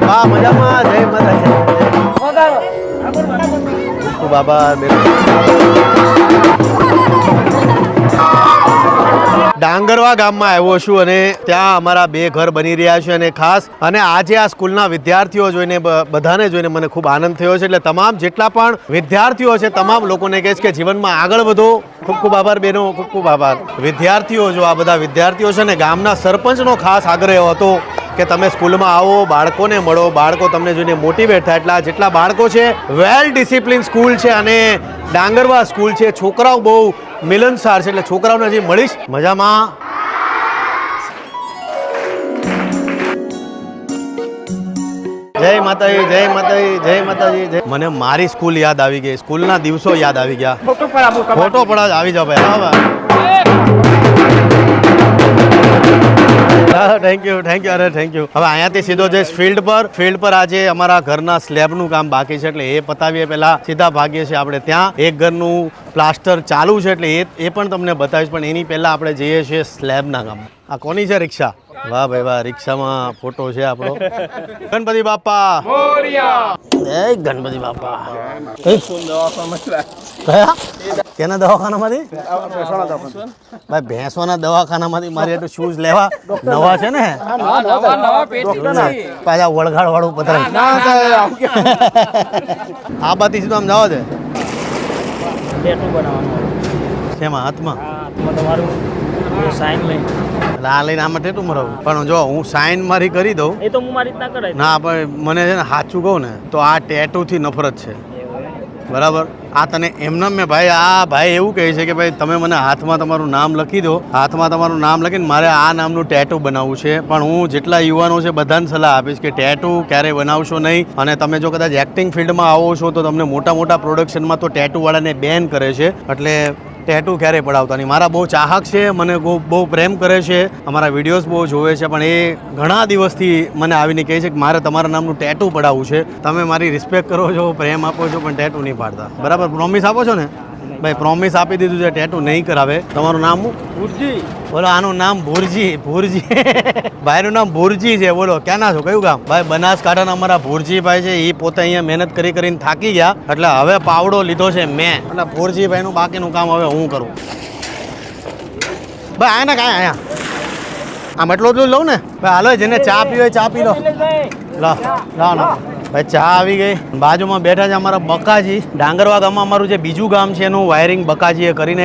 વાહ મજામાં. જય માતા. બાબા ડાંગરવા ગામમાં આવ્યો છું અને ત્યાં અમારા 2 ઘર બની રહ્યા છે અને ખાસ અને આજે આ સ્કૂલના વિદ્યાર્થીઓ જોઈને બધાને જોઈને મને ખૂબ આનંદ થયો છે. એટલે તમામ જેટલા પણ વિદ્યાર્થીઓ છે તમામ લોકોને કહીશ કે જીવનમાં આગળ વધો. ખૂબ ખૂબ આભાર બહેનો, ખૂબ ખૂબ આભાર. વિદ્યાર્થીઓ જો આ બધા વિદ્યાર્થીઓ છે ને ગામના સરપંચનો ખાસ આગ્રહ હતો કે તમે સ્કૂલમાં આવો, બાળકોને મળો, બાળકો તમને જોઈને મોટિવેટ થાય. એટલે જેટલા બાળકો છે વેલ ડિસિપ્લિન સ્કૂલ છે અને ડાંગરવા સ્કૂલ છે. છોકરાઓ બહુ મિલનસાર છે એટલે છોકરાઓને હજી મળીશ. મજામાં. જય માતાજી, જય માતાજી, જય માતાજી. મને મારી સ્કૂલ યાદ આવી ગઈ, સ્કૂલના દિવસો યાદ આવી ગયા. ફોટો પડા આવી જાવ ભાઈ. Thank you, thank you. અરે થેન્ક યુ. હવે અહીંયાથી સીધો જઈશ ફિલ્ડ પર. આજે અમારા ઘરના સ્લેબનું કામ બાકી છે એટલે એ પતાવીએ પહેલા સીધા ભાગીએ છીએ આપણે ત્યાં. એક ઘરનું પ્લાસ્ટર ચાલુ છે એટલે એ પણ તમને બતાવીશ, પણ એની પહેલા આપણે જઈએ છીએ સ્લેબના કામ. આ કોની છે રિક્ષા? વાહ ભાઈ વાહ, રિક્ષામાં ફોટો છે આપણો. ગણપતિ બાપા મોરિયા. જય ગણપતિ બાપા. કેના દવાખાનામાંથી? ભાઈ ભેંસોના દવાખાનામાંથી મારે એટલું શૂઝ લેવા નવા છે ને, પાછા વળગાડ વાળું પતરાય. આ બાથી સીધું આમ જવા દે. શેમાં? હાથમાં સાઈન લઈને આ લઈને આમાં ટેટુ મરાવું. પણ જો હું સાઈન મારી કરી દઉં એ તો હું મારી રીતના કરાય ના, પણ મને છે ને સાચું કહું ને તો આ ટેટુથી નફરત છે. બરાબર? આ તને એમને મેં ભાઈ આ ભાઈ એવું કહે છે કે ભાઈ તમે મને હાથમાં તમારું નામ લખી દો. હાથમાં તમારું નામ લખીને મારે આ નામનું ટેટુ બનાવવું છે. પણ હું જેટલા યુવાનો છે બધાને સલાહ આપીશ કે ટેટુ ક્યારેય બનાવશો નહીં. અને તમે જો કદાચ એક્ટિંગ ફિલ્ડમાં આવો છો તો તમને મોટા મોટા પ્રોડક્શનમાં તો ટેટુવાળાને બેન કરે છે. એટલે ટેટુ ક્યારેય પડાવતા નહીં. મારા બહુ ચાહક છે, મને બહુ પ્રેમ કરે છે, અમારા વિડીયોઝ બહુ જોવે છે, પણ એ ઘણા દિવસથી મને આવીને કહે છે કે મારે તમારા નામનું ટેટુ પડાવવું છે. તમે મારી રિસ્પેક્ટ કરો છો, પ્રેમ આપો છો, પણ ટેટુ નહીં પાડતા. બરાબર? પ્રોમિસ આપો છો ને? ભાઈ પ્રોમિસ આપી દીધું છે, ટેટુ નહીં કરાવે. તમારું નામ શું? ભુરજી. બોલો આનું નામ ભુરજી. ભાઈનું નામ ભુરજી છે. બોલો ક્યાંના છો? કયું ગામ? ભાઈ બનાસકાંઠાના અમારા ભુરજીભાઈ છે. એ પોતે અહીંયા મહેનત કરીને થાકી ગયા એટલે હવે પાવડો લીધો છે મેં. એટલે ભુરજીભાઈનું બાકીનું કામ હવે હું કરું. ભાઈ આને કાંઈ અહીંયા આમ એટલું એટલું લઉં ને ભાઈ. હાલો જેને ચા પીવી હોય ચા પી લો. લો ભાઈ ચા આવી ગઈ. બાજુમાં બેઠા છે અમારા બકાજી. ડાંગરવા ગામમાં અમારું જે બીજું ગામ છે એનું વાયરિંગ બકાજીએ કરીને